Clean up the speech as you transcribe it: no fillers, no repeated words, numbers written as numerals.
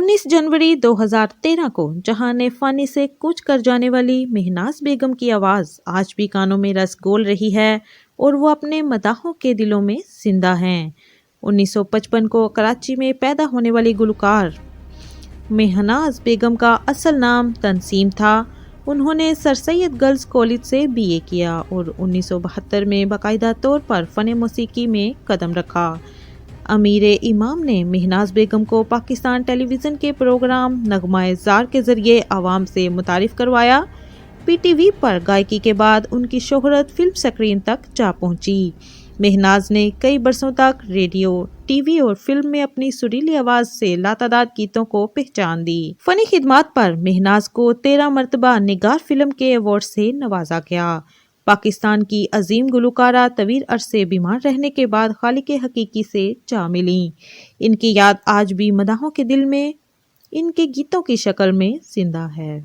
19 जनवरी 2013 को जहां ने फानी से कूच कर जाने वाली महनाज बेगम की आवाज़ आज भी कानों में रस घोल रही है और वो अपने मदाहों के दिलों में जिंदा हैं। 1955 को कराची में पैदा होने वाली गुलकार महनाज बेगम का असल नाम तनसीम था। उन्होंने सर सैयद गर्ल्स कॉलेज से बीए किया और 1972 में बाकायदा तौर पर फ़न मौसीकी में कदम रखा। अमीर इमाम ने महनाज बेगम को पाकिस्तान टेलीविज़न के प्रोग्राम नगमाए ज़ार के ज़रिए आवाम से मुतारिफ़ करवाया। पीटीवी पर गायकी के बाद उनकी शोहरत फिल्म स्क्रीन तक जा पहुंची। महनाज ने कई बरसों तक रेडियो, टीवी और फिल्म में अपनी सुरीली आवाज़ से लातादाद गीतों को पहचान दी। फ़नी खिदमात पर महनाज को 13 मरतबा निगार फिल्म के अवार्ड से नवाजा गया। पाकिस्तान की अजीम गुलकारा तवील अरसे बीमार रहने के बाद खालिक हकीकी से जा मिली। इनकी याद आज भी मदाहों के दिल में इनके गीतों की शक्ल में जिंदा है।